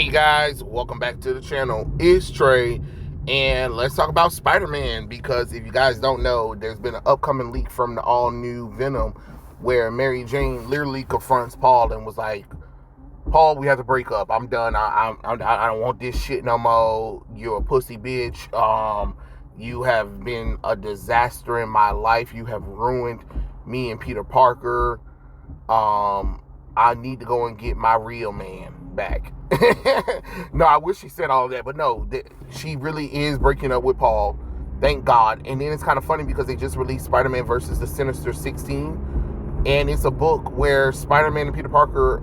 Hey guys, welcome back to the channel. It's Trey, and let's talk about Spider-Man, because if you guys don't know, there's been an upcoming leak from the all-new Venom where Mary Jane literally confronts Paul and was like, Paul, we have to break up. I'm done. I don't want this shit no more. You're a pussy bitch. You have been a disaster in my life. You have ruined me and Peter Parker. I need to go and get my real man back. No, I wish she said all that, but no, she really is breaking up with Paul. Thank God. And then it's kind of funny because they just released Spider-Man versus the Sinister 16, and it's a book where Spider-Man, Peter Parker,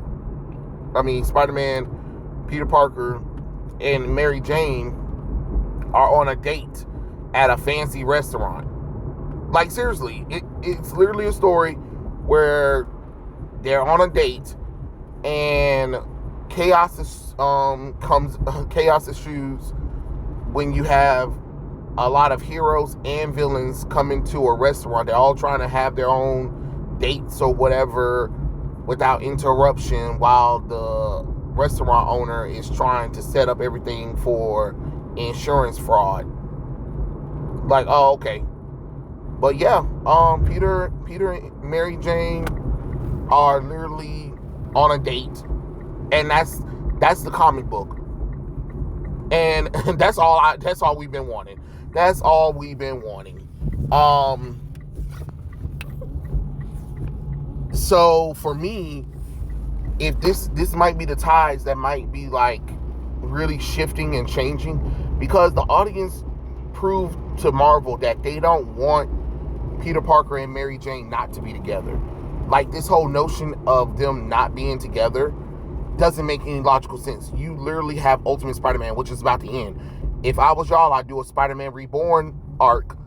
and Mary Jane are on a date at a fancy restaurant. Like, seriously, it's literally a story where they're on a date and chaos ensues when you have a lot of heroes and villains come into a restaurant. They're all trying to have their own dates or whatever without interruption, while the restaurant owner is trying to set up everything for insurance fraud. Like, oh, okay. But yeah, Peter and Mary Jane are literally on a date, and that's the comic book, and that's all we've been wanting. That's all we've been wanting. So for me, if this might be the tides that might be like really shifting and changing, because the audience proved to Marvel that they don't want Peter Parker and Mary Jane not to be together. Like, this whole notion of them not being together doesn't make any logical sense. You literally have Ultimate Spider-Man, which is about to end. If I was y'all, I'd do a Spider-Man Reborn arc,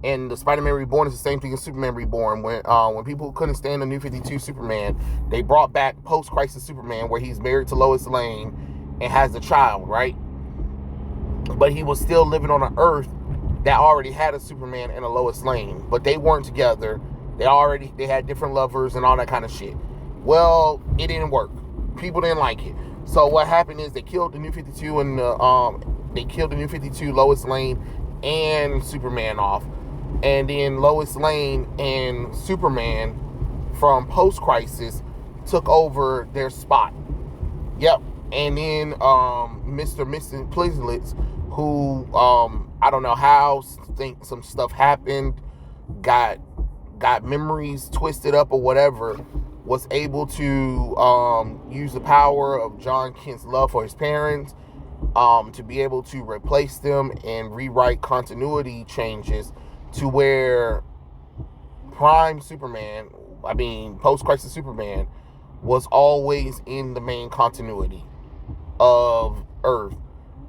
and the Spider-Man Reborn is the same thing as Superman Reborn. When people couldn't stand the New 52 Superman, they brought back post-crisis Superman, where he's married to Lois Lane and has a child, right? But he was still living on an Earth that already had a Superman and a Lois Lane, but they weren't together. They had different lovers and all that kind of shit. Well, it didn't work. People didn't like it. So what happened is they killed the New 52 and Lois Lane and Superman off. And then Lois Lane and Superman from post-crisis took over their spot. Yep. And then Mr. Missing Plislets, who I don't know how, think some stuff happened, got memories twisted up or whatever, was able to use the power of John Kent's love for his parents to be able to replace them and rewrite continuity changes to where post-crisis Superman was always in the main continuity of Earth.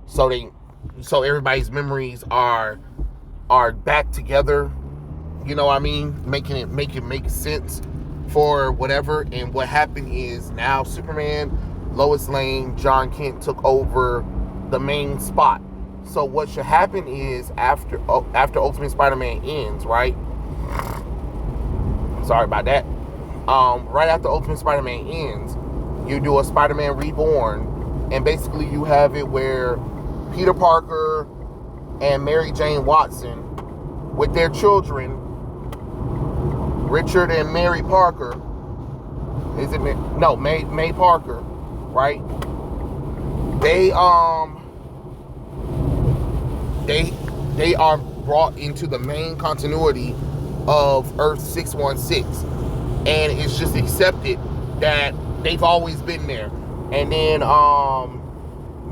So everybody's memories are back together. You know what I mean? Make it make sense for whatever. And what happened is now Superman, Lois Lane, John Kent took over the main spot. So what should happen is after Ultimate Spider-Man ends, right? Sorry about that. Right after Ultimate Spider-Man ends, you do a Spider-Man Reborn, and basically you have it where Peter Parker and Mary Jane Watson, with their children, Richard and Mary Parker, May Parker, right? They are brought into the main continuity of Earth 616, and it's just accepted that they've always been there. And then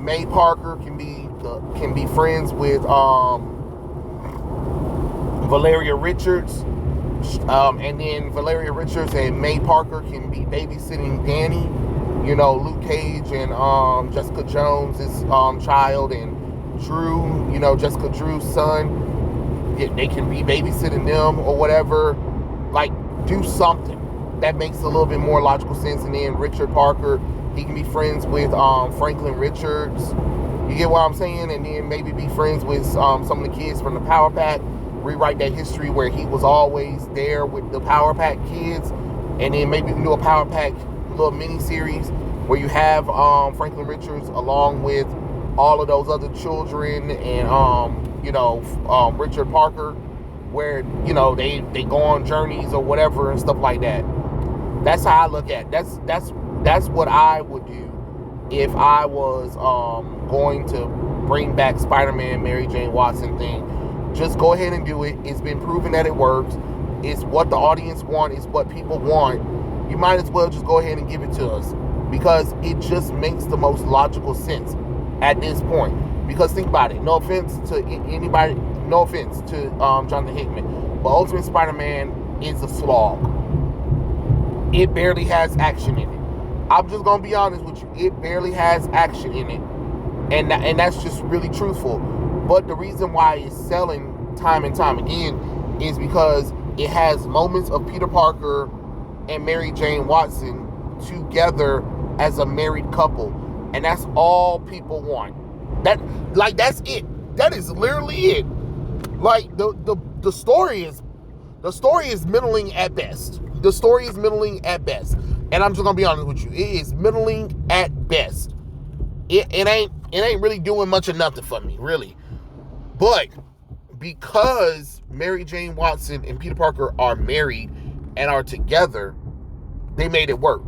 May Parker can be friends with Valeria Richards. And then Valeria Richards and May Parker can be babysitting Danny, Luke Cage and Jessica Jones' child, and Drew, Jessica Drew's son. They can be babysitting them or whatever. Like, do something that makes a little bit more logical sense. And then Richard Parker, he can be friends with Franklin Richards. You get what I'm saying? And then maybe be friends with some of the kids from the Power Pack. Rewrite that history where he was always there with the Power Pack kids. And then maybe we can do a Power Pack little mini series where you have Franklin Richards along with all of those other children and Richard Parker, where they go on journeys or whatever and stuff like that. That's how I look at it. That's what I would do if I was going to bring back Spider-Man Mary Jane Watson thing. Just go ahead and do it. It's been proven that it works. It's what the audience want. It's what people want. You might as well just go ahead and give it to us, because it just makes the most logical sense at this point. Because think about it. No offense to anybody. No offense to Jonathan Hickman, but Ultimate Spider-Man is a slog. It barely has action in it. I'm just gonna be honest with you. It barely has action in it, and that's just really truthful. But the reason why it's selling time and time again is because it has moments of Peter Parker and Mary Jane Watson together as a married couple, and that's all people want. That's it. That is literally it. Like the story is middling at best. The story is middling at best. And I'm just gonna be honest with you. It is middling at best. It ain't really doing much of nothing for me, really. But because Mary Jane Watson and Peter Parker are married and are together, they made it work.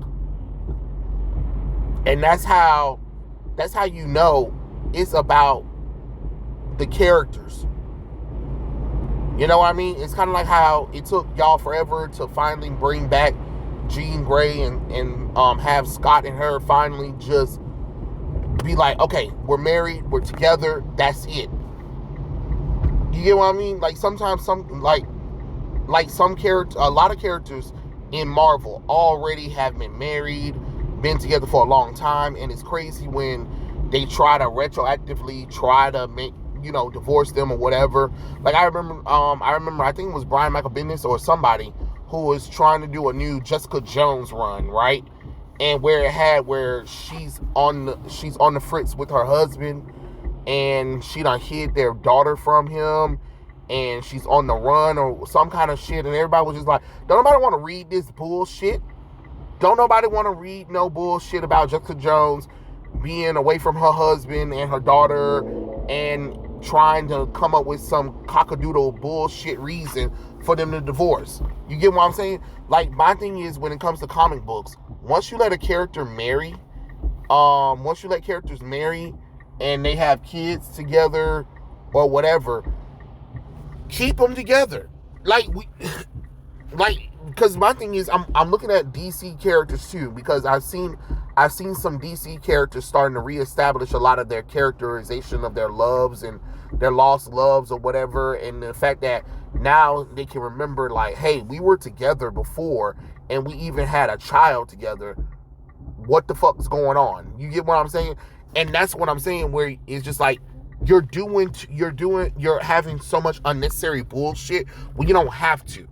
And that's how you know it's about the characters. You know what I mean? It's kind of like how it took y'all forever to finally bring back Jean Grey and have Scott and her finally just be like, okay, we're married, we're together, that's it. You get what I mean? Like sometimes a lot of characters in Marvel already have been married, been together for a long time, and it's crazy when they try to retroactively divorce them or whatever. Like I remember, I think it was Brian Michael Bendis or somebody who was trying to do a new Jessica Jones run, right? And where she's on the fritz with her husband, and she done hid their daughter from him, and she's on the run or some kind of shit, and everybody was just like, don't nobody want to read this bullshit? Don't nobody want to read no bullshit about Jessica Jones being away from her husband and her daughter and trying to come up with some cockadoodle bullshit reason for them to divorce. You get what I'm saying? Like, my thing is, when it comes to comic books, once you let a character marry, and they have kids together or whatever, keep them together. Because my thing is, I'm looking at DC characters too, because I've seen some DC characters starting to reestablish a lot of their characterization of their loves and their lost loves or whatever, and the fact that now they can remember, like, hey, we were together before and we even had a child together. What the fuck's going on? You get what I'm saying? And that's what I'm saying, where it's just like you're having so much unnecessary bullshit when you don't have to.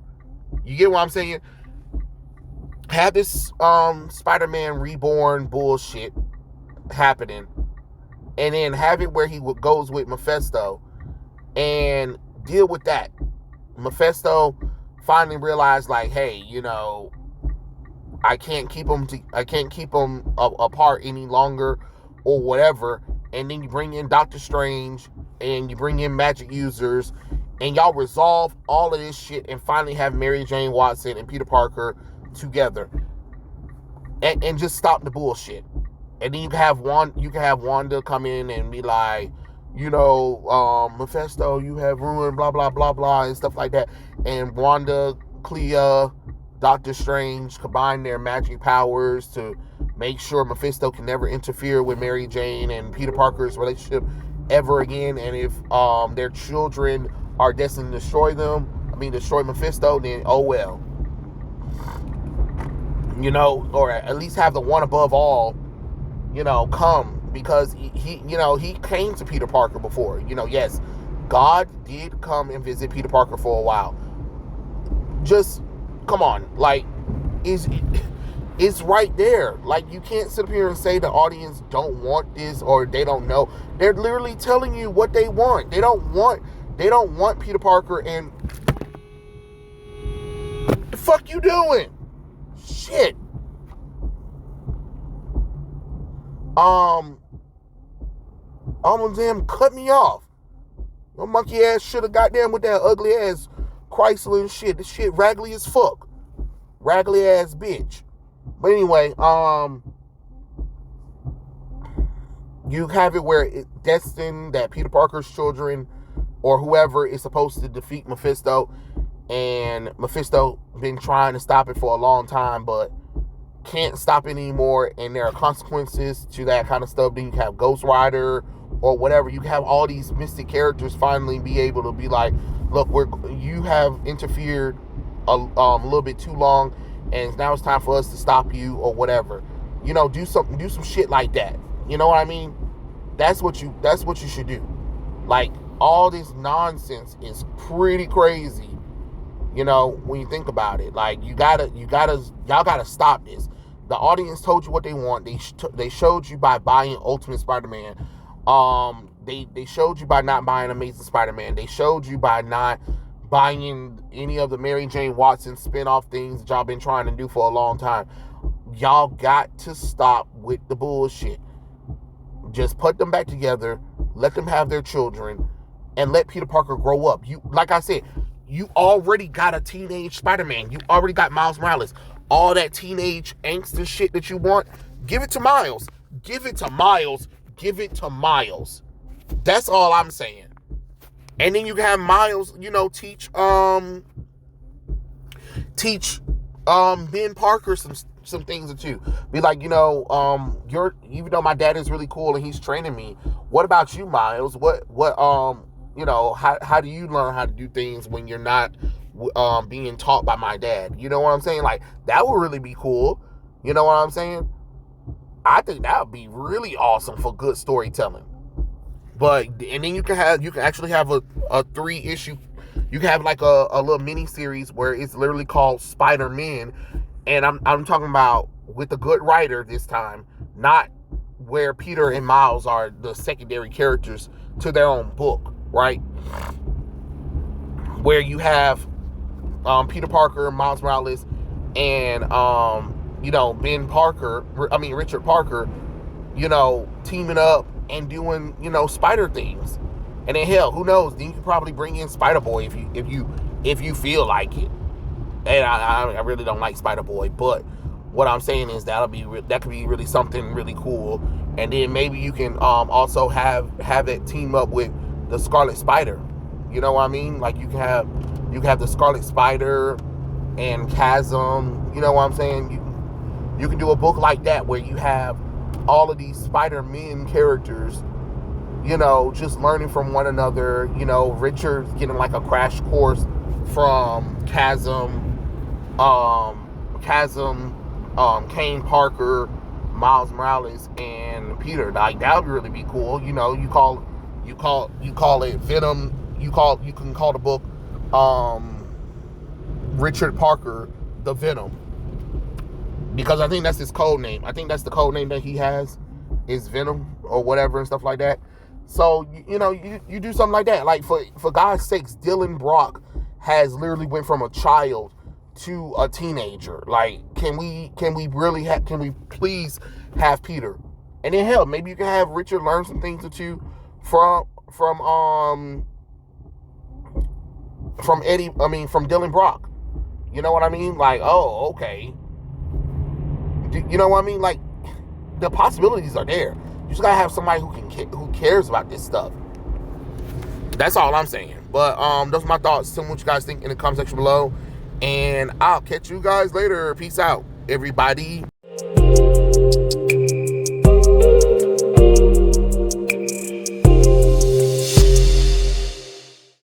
You get what I'm saying? Have this Spider-Man Reborn bullshit happening, and then have it where he goes with Mephisto and deal with that. Mephisto finally realized, like, hey, I can't keep them apart any longer or whatever. And then you bring in Doctor Strange and you bring in magic users, and y'all resolve all of this shit and finally have Mary Jane Watson and Peter Parker together, and just stop the bullshit. And then you can have Wanda come in and be like, Mephisto, you have ruined blah blah blah blah and stuff like that. And Wanda, Clea, Doctor Strange combine their magic powers to make sure Mephisto can never interfere with Mary Jane and Peter Parker's relationship ever again. And if their children are destined to destroy Mephisto, then oh well. Or at least have the one above all, come, because he came to Peter Parker before. Yes, God did come and visit Peter Parker for a while. Just come on, like, it's right there. Like, you can't sit up here and say the audience don't want this or they don't know. They're literally telling you what they want. They don't want Peter Parker. And what the fuck you doing? Shit. Almost damn cut me off. Your monkey ass should have goddamn with that ugly ass Chrysler and shit. This shit raggedy as fuck. Raggedy ass bitch. But anyway, you have it where it's destined that Peter Parker's children or whoever is supposed to defeat Mephisto, and Mephisto been trying to stop it for a long time, but can't stop it anymore, and there are consequences to that kind of stuff. Then you have Ghost Rider or whatever. You have all these mystic characters finally be able to be like, look, you have interfered a little bit too long, and now it's time for us to stop you or whatever. You know, do some shit like that. You know what I mean? That's what you should do. Like, all this nonsense is pretty crazy. You know, when you think about it, like, y'all gotta stop this. The audience told you what they want. They showed you by buying Ultimate Spider-Man. They showed you by not buying Amazing Spider-Man. They showed you by not buying any of the Mary Jane Watson spin-off things that y'all been trying to do for a long time. Y'all got to stop with the bullshit. Just put them back together, let them have their children, and let Peter Parker grow up. You, like I said, you already got a teenage Spider-Man. You already got Miles Morales. All that teenage angst and shit that you want, give it to Miles. Give it to Miles. Give it to Miles. That's all I'm saying. And then you can have Miles, you know, teach Ben Parker some things or two. Be like, you know, even though my dad is really cool and he's training me, what about you, Miles? What you know, how do you learn how to do things when you're not being taught by my dad? You know what I'm saying? Like, that would really be cool. You know what I'm saying? I think that would be really awesome for good storytelling. But, and then you can actually have a 3-issue, you can have like a little mini series where it's literally called Spider-Man, and I'm talking about with a good writer this time, not where Peter and Miles are the secondary characters to their own book, right? Where you have Peter Parker, Miles Morales, and you know, Richard Parker, you know, teaming up and doing, you know, spider things. And then hell, who knows? Then you could probably bring in Spider-Boy if you feel like it. And I really don't like Spider-Boy, but what I'm saying is that could be really something really cool. And then maybe you can also have it team up with the Scarlet Spider. You know what I mean? Like, you can have the Scarlet Spider and Chasm. You know what I'm saying? You can do a book like that where you have all of these Spider-Man characters, you know, just learning from one another. You know, Richard's getting like a crash course from Chasm, Kane Parker, Miles Morales, and Peter. Like, that would really be cool. You know, you call it Venom. You can call the book Richard Parker the Venom, because I think that's his code name. I think that's the code name that he has, is Venom or whatever and stuff like that. So, you know, you do something like that. Like, for God's sakes, Dylan Brock has literally went from a child to a teenager. Like, can we please have Peter? And then hell, maybe you can have Richard learn some things or two from Dylan Brock. You know what I mean? Like, oh, okay. You know what I mean? Like, the possibilities are there. You just gotta have somebody who cares about this stuff. That's all I'm saying. But those are my thoughts. Tell me what you guys think in the comment section below, and I'll catch you guys later. Peace out, everybody.